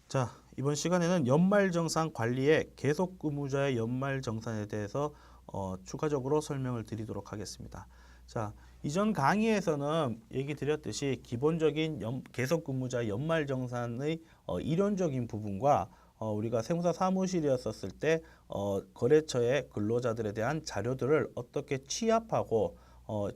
자, 이번 시간에는 연말정산 관리의 계속근무자의 연말정산에 대해서 추가적으로 설명을 드리도록 하겠습니다. 자, 이전 강의에서는 얘기 드렸듯이 기본적인 계속근무자 연말정산의 이론적인 부분과 우리가 세무사 사무실이었을 때 거래처의 근로자들에 대한 자료들을 어떻게 취합하고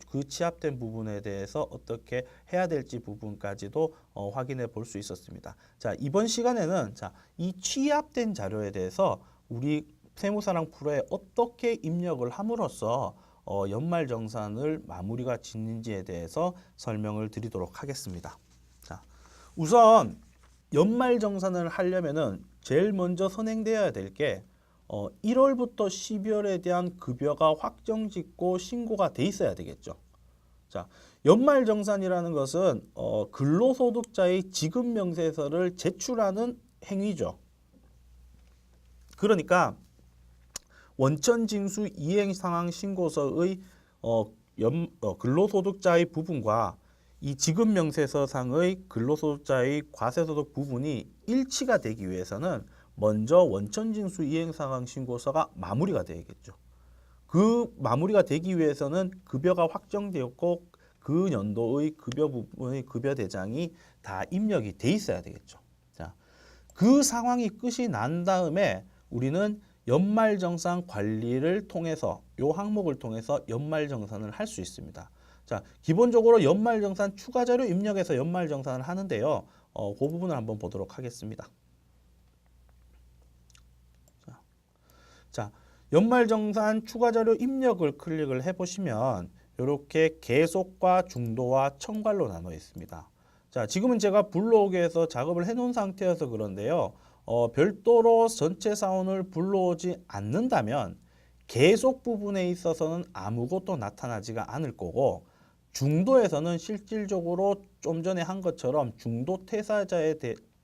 그 취합된 부분에 대해서 어떻게 해야 될지 부분까지도 확인해 볼 수 있었습니다. 자, 이번 시간에는 이 취합된 자료에 대해서 우리 세무사랑 프로에 어떻게 입력을 함으로써 연말정산을 마무리가 짓는지에 대해서 설명을 드리도록 하겠습니다. 자, 우선 연말정산을 하려면은 제일 먼저 선행되어야 될 게 1월부터 12월에 대한 급여가 확정짓고 신고가 돼 있어야 되겠죠. 자, 연말정산이라는 것은 근로소득자의 지급명세서를 제출하는 행위죠. 그러니까 원천징수 이행상황 신고서의 근로소득자의 부분과 이 지급명세서상의 근로소득자의 과세소득 부분이 일치가 되기 위해서는 먼저 원천징수 이행상황 신고서가 마무리가 되겠죠. 그 마무리가 되기 위해서는 급여가 확정되었고 그 연도의 급여 부분의 급여 대장이 다 입력이 돼 있어야 되겠죠. 자, 그 상황이 끝이 난 다음에 우리는 연말정산 관리를 통해서 이 항목을 통해서 연말정산을 할 수 있습니다. 자, 기본적으로 연말정산 추가자료 입력해서 연말정산을 하는데요. 그 부분을 한번 보도록 하겠습니다. 자, 연말정산 추가자료 입력을 클릭을 해보시면 이렇게 계속과 중도와 첨괄로 나눠 있습니다. 자, 지금은 제가 불러오기에서 작업을 해놓은 상태여서 그런데요. 별도로 전체 사원을 불러오지 않는다면 계속 부분에 있어서는 아무것도 나타나지가 않을 거고 중도에서는 실질적으로 좀 전에 한 것처럼 중도 퇴사자에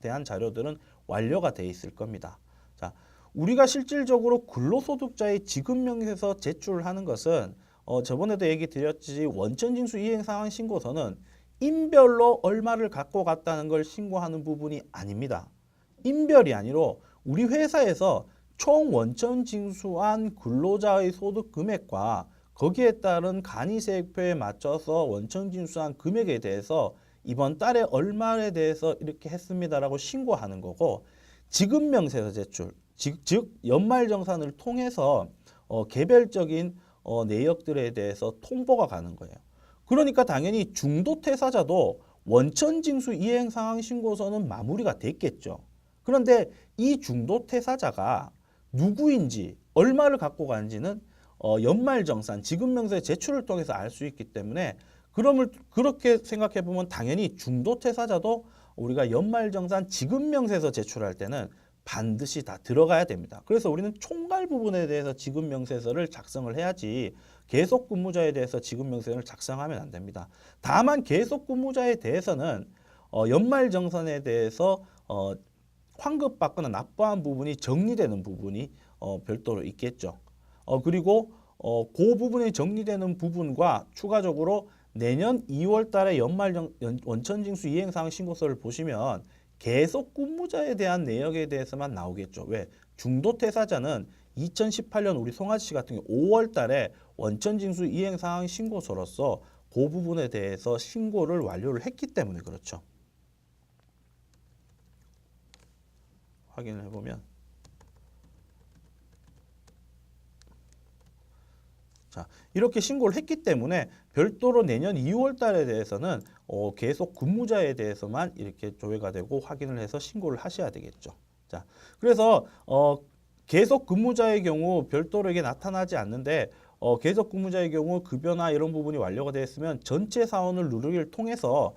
대한 자료들은 완료가 돼 있을 겁니다. 자, 우리가 실질적으로 근로소득자의 지급명세서 제출하는 것은 저번에도 얘기 드렸지 원천징수 이행상황 신고서는 인별로 얼마를 갖고 갔다는 걸 신고하는 부분이 아닙니다. 인별이 아니로 우리 회사에서 총 원천징수한 근로자의 소득 금액과 거기에 따른 간이세액표에 맞춰서 원천징수한 금액에 대해서 이번 달에 얼마에 대해서 이렇게 했습니다라고 신고하는 거고 지급명세서 제출 즉 연말정산을 통해서 개별적인 내역들에 대해서 통보가 가는 거예요. 그러니까 당연히 중도퇴사자도 원천징수 이행상황 신고서는 마무리가 됐겠죠. 그런데 이 중도퇴사자가 누구인지 얼마를 갖고 간지는 연말정산 지급명세 제출을 통해서 알 수 있기 때문에 그렇게 생각해 보면 당연히 중도퇴사자도 우리가 연말정산 지급명세서 제출할 때는 반드시 다 들어가야 됩니다. 그래서 우리는 총괄 부분에 대해서 지급명세서를 작성을 해야지 계속근무자에 대해서 지급명세서를 작성하면 안 됩니다. 다만 계속근무자에 대해서는 연말정산에 대해서 환급받거나 납부한 부분이 정리되는 부분이 별도로 있겠죠. 그리고 그 부분이 정리되는 부분과 추가적으로 내년 2월 달에 원천징수 이행사항 신고서를 보시면 계속 근무자에 대한 내역에 대해서만 나오겠죠. 왜? 중도퇴사자는 2018년 우리 송아지 씨 같은 경우 5월 달에 원천징수 이행사항 신고서로서 그 부분에 대해서 신고를 완료를 했기 때문에 그렇죠. 확인을 해보면 자, 이렇게 신고를 했기 때문에 별도로 내년 2월 달에 대해서는 계속 근무자에 대해서만 이렇게 조회가 되고 확인을 해서 신고를 하셔야 되겠죠. 자, 그래서 계속 근무자의 경우 별도로 이게 나타나지 않는데 계속 근무자의 경우 급여나 이런 부분이 완료가 되어 있으면 전체 사원을 누르기를 통해서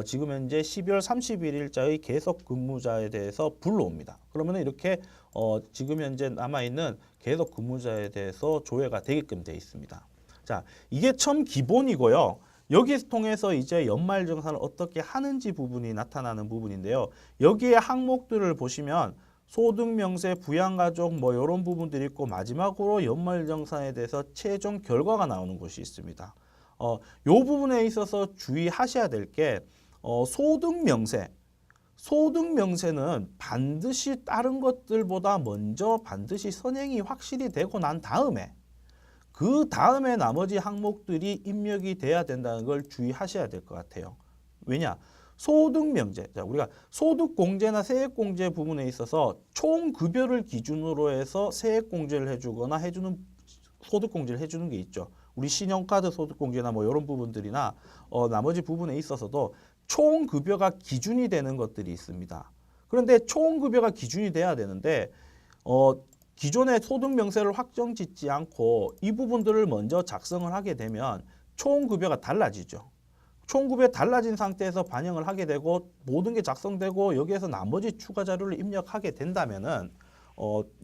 지금 현재 12월 31일자의 계속 근무자에 대해서 불러옵니다. 그러면 이렇게 지금 현재 남아있는 계속 근무자에 대해서 조회가 되게끔 되어 있습니다. 자, 이게 참 기본이고요. 여기서 통해서 이제 연말정산을 어떻게 하는지 부분이 나타나는 부분인데요. 여기에 항목들을 보시면 소득명세, 부양가족 뭐 이런 부분들이 있고 마지막으로 연말정산에 대해서 최종 결과가 나오는 곳이 있습니다. 요 부분에 있어서 주의하셔야 될 게 소득명세, 소득 명세는 반드시 다른 것들보다 먼저 반드시 선행이 확실히 되고 난 다음에 그 다음에 나머지 항목들이 입력이 돼야 된다는 걸 주의하셔야 될 것 같아요. 왜냐? 소득명제, 자, 우리가 소득공제나 세액공제 부분에 있어서 총급여를 기준으로 해서 세액공제를 해주거나 소득공제를 해주는 게 있죠. 우리 신용카드 소득공제나 뭐 이런 부분들이나 나머지 부분에 있어서도 총급여가 기준이 되는 것들이 있습니다. 그런데 총급여가 기준이 돼야 되는데 기존의 소득 명세를 확정 짓지 않고 이 부분들을 먼저 작성을 하게 되면 총급여가 달라지죠. 총급여 달라진 상태에서 반영을 하게 되고 모든 게 작성되고 여기에서 나머지 추가 자료를 입력하게 된다면은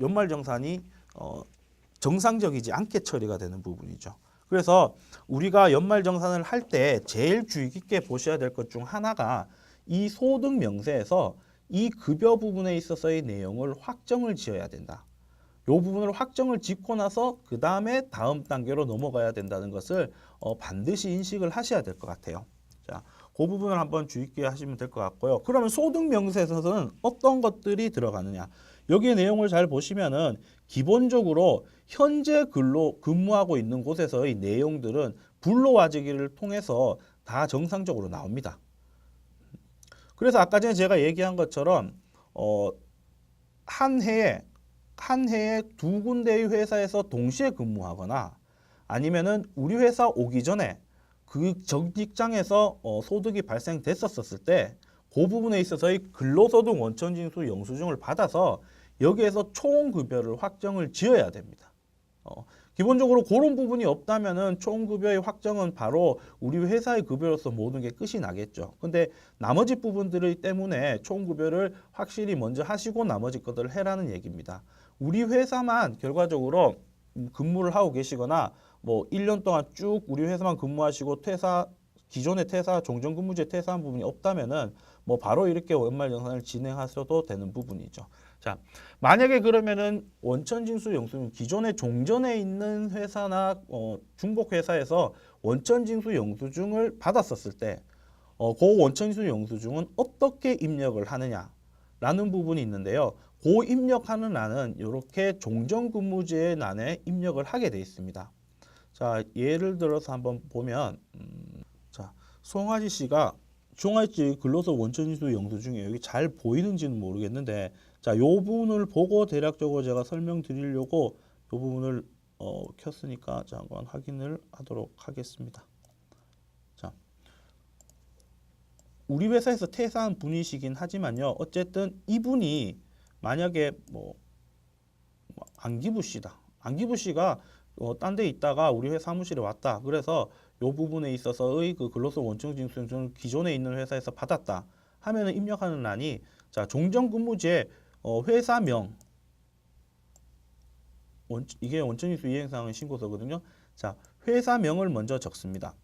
연말정산이 정상적이지 않게 처리가 되는 부분이죠. 그래서 우리가 연말정산을 할 때 제일 주의 깊게 보셔야 될 것 중 하나가 이 소득 명세에서 이 급여 부분에 있어서의 내용을 확정을 지어야 된다. 이 부분을 확정을 짓고 나서 그 다음에 다음 단계로 넘어가야 된다는 것을 반드시 인식을 하셔야 될 것 같아요. 자, 그 부분을 한번 주의 깊게 하시면 될 것 같고요. 그러면 소득 명세에서는 어떤 것들이 들어가느냐? 여기의 내용을 잘 보시면은 기본적으로 현재 근무하고 있는 곳에서의 내용들은 불로와지기를 통해서 다 정상적으로 나옵니다. 그래서 아까 전에 제가 얘기한 것처럼 한 해에 두 군데의 회사에서 동시에 근무하거나 아니면은 우리 회사 오기 전에 그 전 직장에서 소득이 발생됐었을 때 그 부분에 있어서의 근로소득 원천징수 영수증을 받아서 여기에서 총급여를 확정을 지어야 됩니다. 기본적으로 그런 부분이 없다면은 총급여의 확정은 바로 우리 회사의 급여로서 모든 게 끝이 나겠죠. 근데 나머지 부분들 때문에 총급여를 확실히 먼저 하시고 나머지 것들을 해라는 얘기입니다. 우리 회사만 결과적으로 근무를 하고 계시거나 뭐 1년 동안 쭉 우리 회사만 근무하시고 기존의 종전근무제 퇴사한 부분이 없다면은 뭐 바로 이렇게 연말정산을 진행하셔도 되는 부분이죠. 자, 만약에 그러면은 원천징수 영수증 기존의 종전에 있는 회사나 중복 회사에서 원천징수 영수증을 받았었을 때 그 원천징수 영수증은 어떻게 입력을 하느냐라는 부분이 있는데요. 그 입력하는欄은 이렇게 종전근무제의欄에 입력을 하게 되어 있습니다. 자, 예를 들어서 한번 보면 자, 송아지 씨가 종아지 근로소 원천징수 영수증이 여기 잘 보이는지는 모르겠는데 자, 이 부분을 보고 대략적으로 제가 설명드리려고 이 부분을 켰으니까 잠깐 확인을 하도록 하겠습니다. 자, 우리 회사에서 퇴사한 분이시긴 하지만요. 어쨌든 이분이 만약에 안기부 씨다. 안기부 씨가 딴 데 있다가 우리 회사 사무실에 왔다. 그래서 이 부분에 있어서의 그 근로소 원천징수증을 기존에 있는 회사에서 받았다 하면은 입력하는 란이 자, 종전근무제 회사명 이게 원천징수 이행사항의 신고서거든요. 자, 회사명을 먼저 적습니다.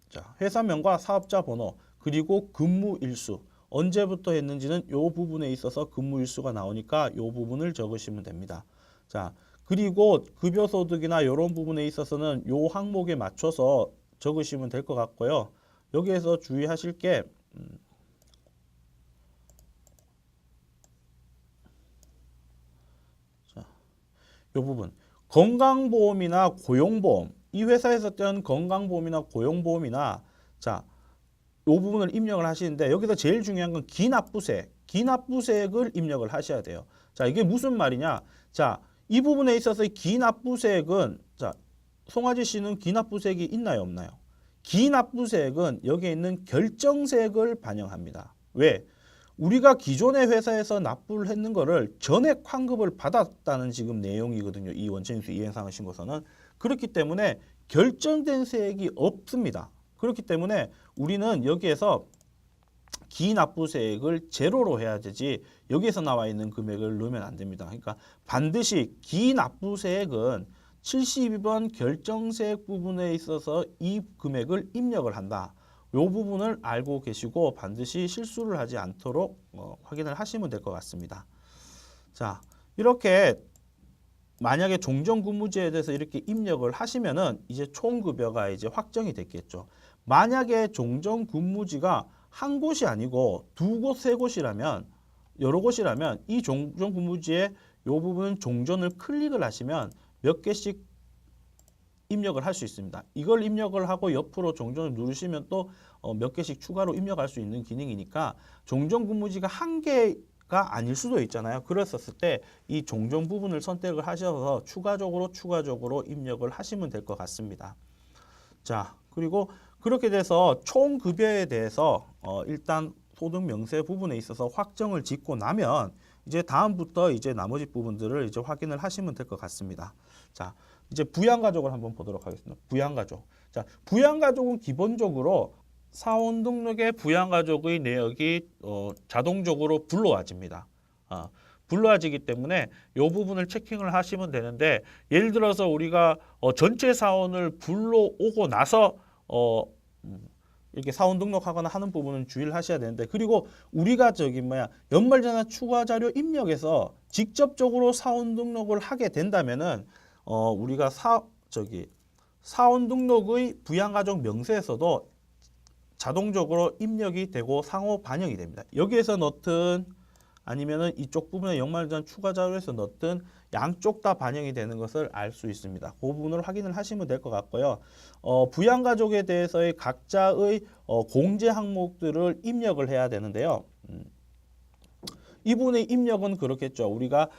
자, 회사명과 사업자 번호 그리고 근무 일수 언제부터 했는지는 이 부분에 있어서 근무 일수가 나오니까 이 부분을 적으시면 됩니다. 자, 그리고 급여소득이나 이런 부분에 있어서는 이 항목에 맞춰서 적으시면 될 것 같고요. 여기에서 주의하실 게 자, 이 부분 건강보험이나 고용보험 이 회사에서 뗀 건강보험이나 고용보험이나 자, 이 부분을 입력을 하시는데 여기서 제일 중요한 건 기납부세액을 입력을 하셔야 돼요. 자, 이게 무슨 말이냐? 자, 이 부분에 있어서 기납부세액은 자, 송아지 씨는 기납부세액이 있나요, 없나요? 기납부세액은 여기에 있는 결정세액을 반영합니다. 왜? 우리가 기존의 회사에서 납부를 했는 거를 전액 환급을 받았다는 지금 내용이거든요. 이 원천징수 이행사항 신고서는. 그렇기 때문에 결정된 세액이 없습니다. 그렇기 때문에 우리는 여기에서 기납부세액을 제로로 해야 되지 여기에서 나와 있는 금액을 넣으면 안 됩니다. 그러니까 반드시 기납부세액은 72번 결정세액 부분에 있어서 이 금액을 입력을 한다. 이 부분을 알고 계시고 반드시 실수를 하지 않도록 확인을 하시면 될 것 같습니다. 자, 이렇게 만약에 종전근무제에 대해서 이렇게 입력을 하시면은 이제 총급여가 이제 확정이 됐겠죠. 만약에 종전근무지가 한 곳이 아니고 두 곳, 세 곳이라면 여러 곳이라면 이 종전 근무지의 요 부분은 종전을 클릭을 하시면 몇 개씩 입력을 할 수 있습니다. 이걸 입력을 하고 옆으로 종전을 누르시면 또 몇 개씩 추가로 입력할 수 있는 기능이니까 종전 근무지가 한 개가 아닐 수도 있잖아요. 그랬었을 때 이 종전 부분을 선택을 하셔서 추가적으로 입력을 하시면 될 것 같습니다. 자, 그리고 그렇게 돼서 총 급여에 대해서 일단 소득 명세 부분에 있어서 확정을 짓고 나면 이제 다음부터 이제 나머지 부분들을 이제 확인을 하시면 될 것 같습니다. 자, 이제 부양가족을 한번 보도록 하겠습니다. 부양가족. 자, 부양가족은 기본적으로 사원 등록의 부양가족의 내역이 자동적으로 불러와집니다. 불러와지기 때문에 이 부분을 체킹을 하시면 되는데, 예를 들어서 우리가 전체 사원을 불러오고 나서 이렇게 사원 등록하거나 하는 부분은 주의를 하셔야 되는데, 그리고 우리가 연말정산 추가 자료 입력에서 직접적으로 사원 등록을 하게 된다면은 우리가 사원 등록의 부양가족 명세에서도 자동적으로 입력이 되고 상호 반영이 됩니다. 여기에서 넣든 아니면은 이쪽 부분에 연말정산 추가 자료에서 넣든 양쪽 다 반영이 되는 것을 알 수 있습니다. 그 부분을 확인을 하시면 될 것 같고요. 부양가족에 대해서의 각자의 공제 항목들을 입력을 해야 되는데요. 이 부분의 입력은 그렇겠죠. 우리가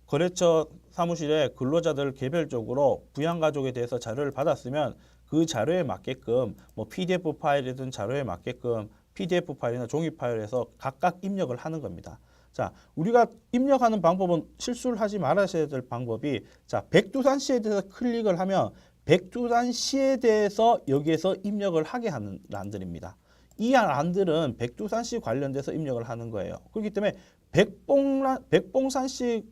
거래처 사무실에 근로자들 개별적으로 부양가족에 대해서 자료를 받았으면 그 자료에 맞게끔 PDF 파일이든 자료에 맞게끔 PDF 파일이나 종이 파일에서 각각 입력을 하는 겁니다. 자, 우리가 입력하는 방법은 실수를 하지 말아야 될 방법이, 자, 백두산시에 대해서 클릭을 하면 백두산시에 대해서 여기에서 입력을 하게 하는 란들입니다. 이 란들은 백두산시 관련돼서 입력을 하는 거예요. 그렇기 때문에 백봉산시의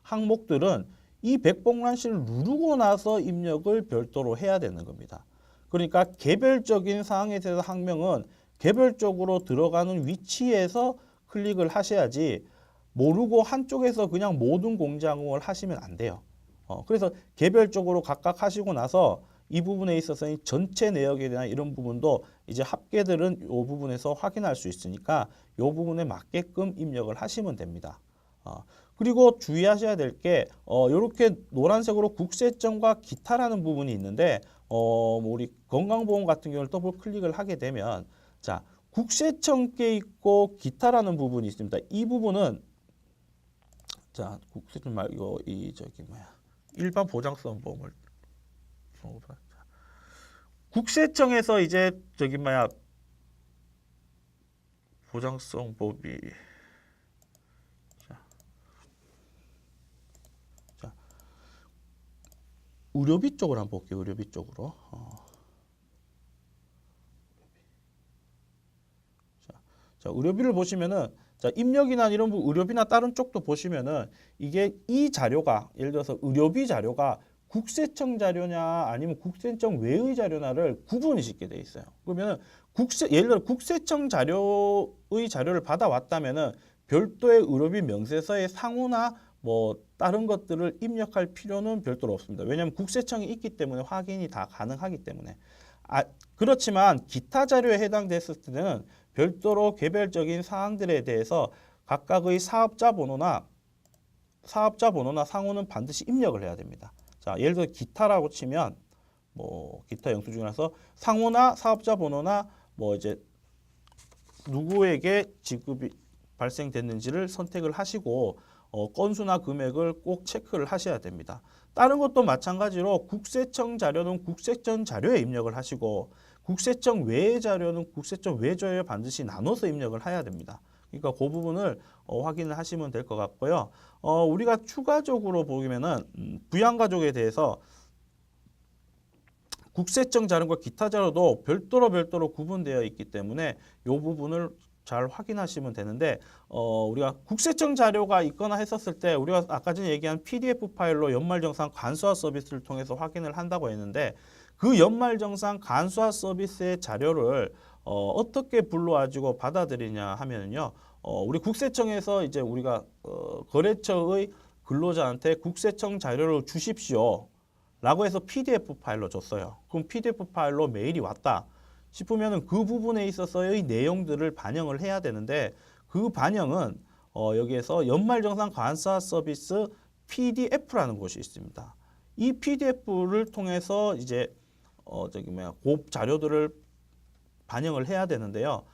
항목들은 이 백봉란시를 누르고 나서 입력을 별도로 해야 되는 겁니다. 그러니까 개별적인 사항에 대해서 항명은 개별적으로 들어가는 위치에서 클릭을 하셔야지, 모르고 한쪽에서 그냥 모든 공제 항목을 하시면 안 돼요. 그래서 개별적으로 각각 하시고 나서 이 부분에 있어서 전체 내역에 대한 이런 부분도 이제 합계들은 이 부분에서 확인할 수 있으니까 이 부분에 맞게끔 입력을 하시면 됩니다. 그리고 주의하셔야 될 게 이렇게 노란색으로 국세청과 기타라는 부분이 있는데, 우리 건강보험 같은 경우를 더블 클릭을 하게 되면, 자, 국세청께 있고 기타라는 부분이 있습니다. 이 부분은, 자, 국세청 말고 일반 보장성 보험을 국세청에서 이제 보장성 보험이, 의료비 쪽으로 한번 볼게요. 의료비 쪽으로. 자, 의료비를 보시면은, 자, 입력이나 이런 의료비나 다른 쪽도 보시면은 이게 이 자료가, 예를 들어서 의료비 자료가 국세청 자료냐 아니면 국세청 외의 자료냐를 구분이 쉽게 돼 있어요. 그러면은 예를 들어 국세청 자료의 자료를 받아왔다면은 별도의 의료비 명세서의 상호나 다른 것들을 입력할 필요는 별도로 없습니다. 왜냐하면 국세청이 있기 때문에 확인이 다 가능하기 때문에. 그렇지만 기타 자료에 해당됐을 때는 별도로 개별적인 사항들에 대해서 각각의 사업자 번호나 상호는 반드시 입력을 해야 됩니다. 자, 예를 들어 기타라고 치면 기타 영수증이라서 상호나 사업자 번호나 이제 누구에게 지급이 발생됐는지를 선택을 하시고 건수나 금액을 꼭 체크를 하셔야 됩니다. 다른 것도 마찬가지로 국세청 자료는 국세청 자료에 입력을 하시고, 국세청 외의 자료는 국세청 외 자료에 반드시 나눠서 입력을 해야 됩니다. 그러니까 그 부분을 확인을 하시면 될 것 같고요. 우리가 추가적으로 보면은 부양가족에 대해서 국세청 자료과 기타 자료도 별도로 구분되어 있기 때문에 이 부분을 잘 확인하시면 되는데, 우리가 국세청 자료가 있거나 했었을 때 우리가 아까 전에 얘기한 PDF 파일로 연말정산 간수화 서비스를 통해서 확인을 한다고 했는데, 그 연말정산 간수화 서비스의 자료를 어떻게 불러가지고 받아들이냐 하면요, 우리 국세청에서 이제 우리가 거래처의 근로자한테 국세청 자료를 주십시오 라고 해서 PDF 파일로 줬어요. 그럼 PDF 파일로 메일이 왔다. 싶으면은 그 부분에 있어서의 내용들을 반영을 해야 되는데 그 반영은 여기에서 연말정산 감사 서비스 PDF라는 곳이 있습니다. 이 PDF를 통해서 이제 그 자료들을 반영을 해야 되는데요.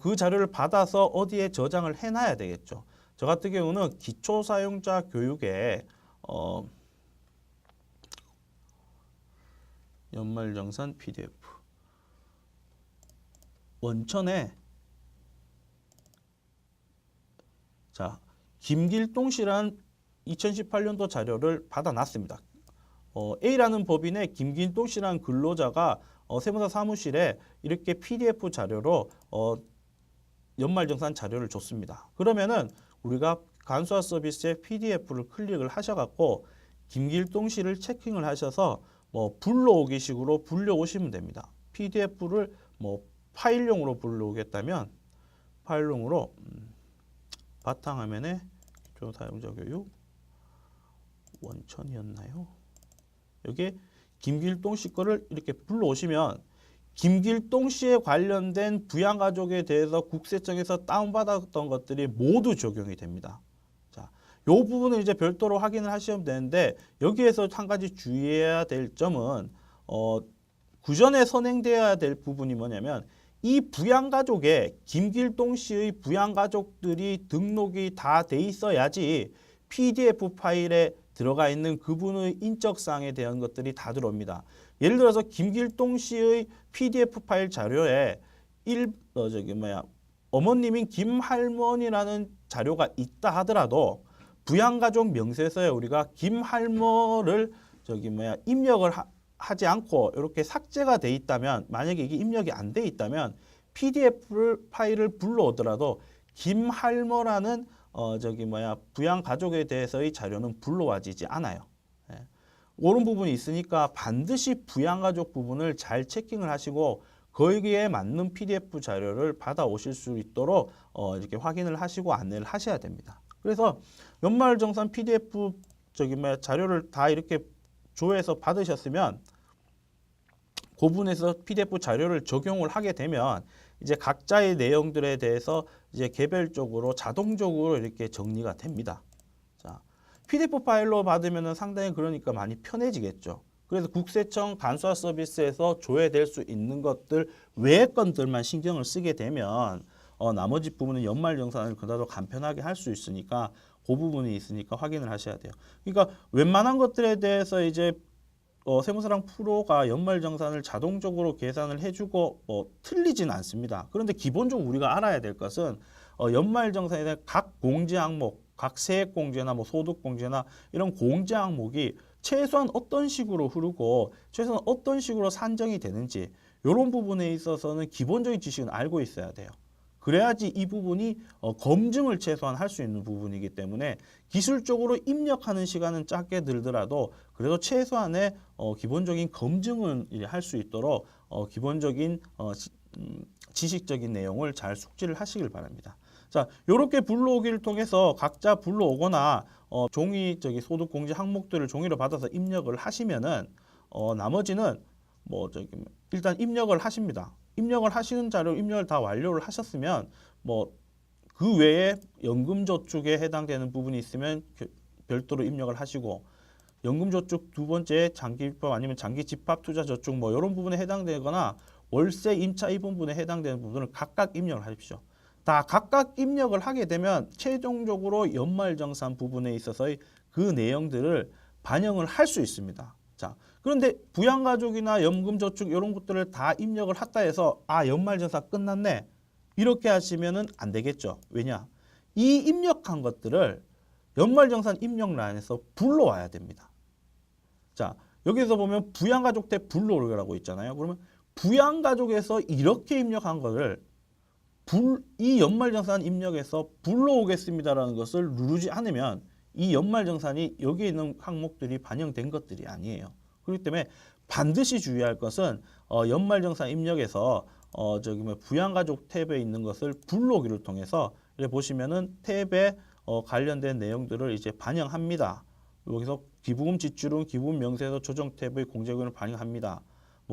그 자료를 받아서 어디에 저장을 해놔야 되겠죠. 저 같은 경우는 기초사용자 교육에 연말정산 PDF 원천에 자 김길동 씨란 2018년도 자료를 받아놨습니다. A라는 법인의 김길동 씨란 근로자가 세무사 사무실에 이렇게 PDF 자료로 연말정산 자료를 줬습니다. 그러면은 우리가 간소화 서비스의 PDF를 클릭을 하셔갖고 김길동 씨를 체킹을 하셔서 불러오기 식으로 불려오시면 됩니다. PDF를 파일용으로 불러오겠다면 파일용으로 바탕화면에 기초 사용자 교육 원천이었나요? 여기에 김길동 씨 거를 이렇게 불러오시면 김길동 씨에 관련된 부양가족에 대해서 국세청에서 다운받았던 것들이 모두 적용이 됩니다. 자, 요 부분을 이제 별도로 확인을 하시면 되는데 여기에서 한 가지 주의해야 될 점은 구전에 선행되어야 될 부분이 뭐냐면 이 부양가족에 김길동 씨의 부양가족들이 등록이 다 돼 있어야지 PDF 파일에 들어가 있는 그분의 인적사항에 대한 것들이 다 들어옵니다. 예를 들어서 김길동 씨의 PDF 파일 자료에 어머님인 김할머니라는 자료가 있다 하더라도 부양가족 명세서에 우리가 김할머를 입력을 하지 않고 이렇게 삭제가 돼 있다면 만약에 이게 입력이 안 돼 있다면 PDF 파일을 불러오더라도 김할머라는 부양가족에 대해서의 자료는 불러와지지 않아요. 예. 그런 부분이 있으니까 반드시 부양가족 부분을 잘 체킹을 하시고 거기에 맞는 PDF 자료를 받아오실 수 있도록 이렇게 확인을 하시고 안내를 하셔야 됩니다. 그래서 연말정산 PDF 자료를 다 이렇게 조회해서 받으셨으면 그 부분에서 PDF 자료를 적용을 하게 되면 이제 각자의 내용들에 대해서 이제 개별적으로 자동적으로 이렇게 정리가 됩니다. 자, PDF 파일로 받으면 상당히 그러니까 많이 편해지겠죠. 그래서 국세청 간소화 서비스에서 조회될 수 있는 것들 외의 건들만 신경을 쓰게 되면 나머지 부분은 연말정산을 그다도 간편하게 할 수 있으니까 그 부분이 있으니까 확인을 하셔야 돼요. 그러니까 웬만한 것들에 대해서 이제 세무사랑 프로가 연말정산을 자동적으로 계산을 해주고 틀리진 않습니다. 그런데 기본적으로 우리가 알아야 될 것은 연말정산에 대한 각 공제 항목, 각 세액공제나 소득공제나 이런 공제 항목이 최소한 어떤 식으로 흐르고 최소한 어떤 식으로 산정이 되는지 이런 부분에 있어서는 기본적인 지식은 알고 있어야 돼요. 그래야지 이 부분이 검증을 최소한 할 수 있는 부분이기 때문에 기술적으로 입력하는 시간은 짧게 들더라도 그래도 최소한의 기본적인 검증을 할 수 있도록 기본적인 지식적인 내용을 잘 숙지를 하시길 바랍니다. 자, 이렇게 불러오기를 통해서 각자 불러오거나 종이 소득공제 항목들을 종이로 받아서 입력을 하시면은 나머지는 일단 입력을 하십니다. 입력을 하시는 자료 입력을 다 완료를 하셨으면 그 외에 연금저축에 해당되는 부분이 있으면 별도로 입력을 하시고 연금저축 두 번째 장기입법 아니면 장기집합투자저축 이런 부분에 해당되거나 월세 임차 입원분에 해당되는 부분을 각각 입력을 하십시오. 다 각각 입력을 하게 되면 최종적으로 연말정산 부분에 있어서의 그 내용들을 반영을 할 수 있습니다. 자, 그런데 부양가족이나 연금저축 이런 것들을 다 입력을 했다 해서 연말정산 끝났네 이렇게 하시면은 안 되겠죠. 왜냐? 이 입력한 것들을 연말정산 입력란에서 불러와야 됩니다. 자, 여기서 보면 부양가족 탭 불러오라고 있잖아요. 그러면 부양가족에서 이렇게 입력한 것을 이 연말정산 입력에서 불러오겠습니다라는 것을 누르지 않으면 이 연말정산이 여기에 있는 항목들이 반영된 것들이 아니에요. 그렇기 때문에 반드시 주의할 것은 연말정산 입력에서 부양가족 탭에 있는 것을 불러오기를 통해서 이렇게 보시면은 탭에 관련된 내용들을 이제 반영합니다. 여기서 기부금 지출은 기부금 명세서 조정 탭의 공제금을 반영합니다.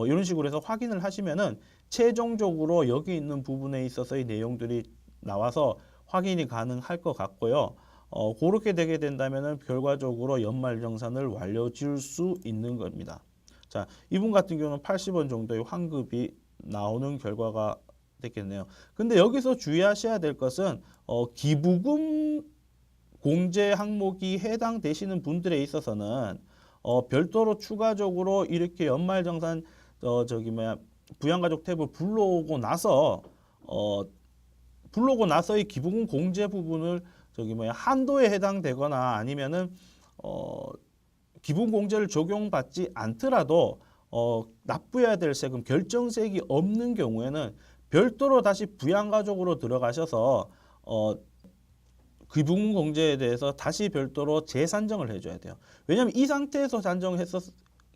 이런 식으로 해서 확인을 하시면은 최종적으로 여기 있는 부분에 있어서의 내용들이 나와서 확인이 가능할 것 같고요. 그렇게 되게 된다면은 결과적으로 연말정산을 완료 지을 수 있는 겁니다. 자, 이분 같은 경우는 80원 정도의 환급이 나오는 결과가 됐겠네요. 근데 여기서 주의하셔야 될 것은 기부금 공제 항목이 해당되시는 분들에 있어서는 별도로 추가적으로 이렇게 연말정산 부양가족 탭을 불러오고 나서의 기부금 공제 부분을 한도에 해당되거나 아니면은 기부금 공제를 적용받지 않더라도 납부해야 될 세금 결정세액이 없는 경우에는 별도로 다시 부양가족으로 들어가셔서 기부금 공제에 대해서 다시 별도로 재산정을 해줘야 돼요. 왜냐하면 이 상태에서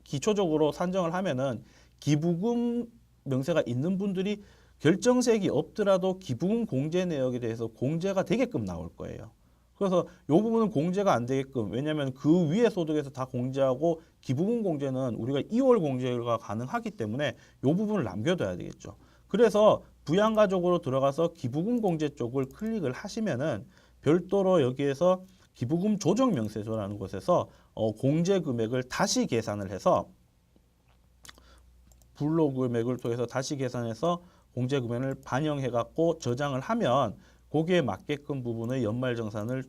기초적으로 산정을 하면은 기부금 명세가 있는 분들이 결정세액이 없더라도 기부금 공제 내역에 대해서 공제가 되게끔 나올 거예요. 그래서 이 부분은 공제가 안 되게끔, 왜냐하면 그 위에 소득에서 다 공제하고 기부금 공제는 우리가 2월 공제가 가능하기 때문에 이 부분을 남겨둬야 되겠죠. 그래서 부양가족으로 들어가서 기부금 공제 쪽을 클릭을 하시면은 별도로 여기에서 기부금 조정명세서라는 곳에서 공제 금액을 다시 계산을 해서 불로 금액을 통해서 다시 계산해서 공제 금액을 반영해 갖고 저장을 하면 거기에 맞게끔 부분의 연말정산을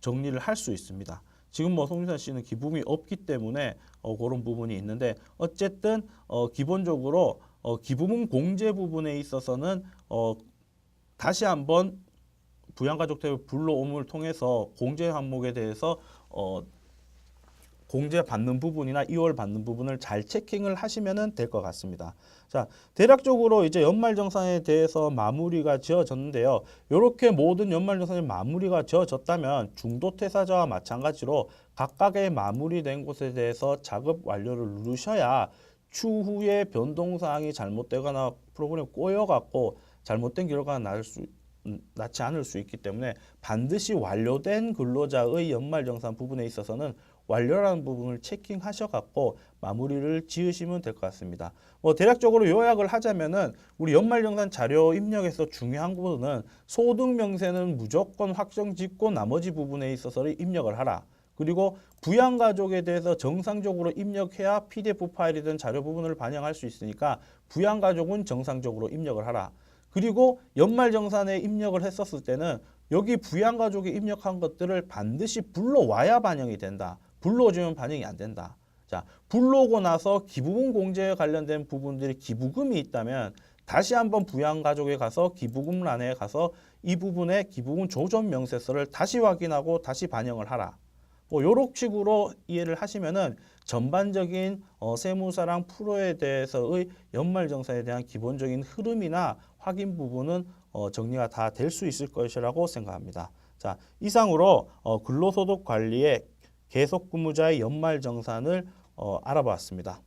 정리를 할 수 있습니다. 지금 뭐 송유산 씨는 기부금이 없기 때문에 그런 부분이 있는데 어쨌든 기본적으로 기부금 공제 부분에 있어서는 다시 한번 부양가족 탭을 불러옴을 통해서 공제 항목에 대해서 공제 받는 부분이나 2월 받는 부분을 잘 체킹을 하시면 될 것 같습니다. 자, 대략적으로 이제 연말정산에 대해서 마무리가 지어졌는데요. 이렇게 모든 연말정산이 마무리가 지어졌다면 중도퇴사자와 마찬가지로 각각의 마무리된 곳에 대해서 작업 완료를 누르셔야 추후에 변동사항이 잘못되거나 프로그램이 꼬여갖고 잘못된 결과가 낳지 않을 수 있기 때문에 반드시 완료된 근로자의 연말정산 부분에 있어서는 완료라는 부분을 체킹하셔갖고 마무리를 지으시면 될 것 같습니다. 대략적으로 요약을 하자면은 우리 연말정산 자료 입력에서 중요한 부분은 소득명세는 무조건 확정 짓고 나머지 부분에 있어서는 입력을 하라. 그리고 부양가족에 대해서 정상적으로 입력해야 PDF 파일이든 자료 부분을 반영할 수 있으니까 부양가족은 정상적으로 입력을 하라. 그리고 연말정산에 입력을 했었을 때는 여기 부양가족에 입력한 것들을 반드시 불러와야 반영이 된다. 불러주면 반영이 안 된다. 자, 불러오고 나서 기부금 공제에 관련된 부분들이 기부금이 있다면 다시 한번 부양가족에 가서 기부금란에 가서 이 부분에 기부금 조정 명세서를 다시 확인하고 다시 반영을 하라. 요런 식으로 이해를 하시면은 전반적인 세무사랑 프로에 대해서의 연말정산에 대한 기본적인 흐름이나 확인 부분은 정리가 다 될 수 있을 것이라고 생각합니다. 자, 이상으로 근로소득 관리의 계속근무자의 연말정산을 알아봤습니다.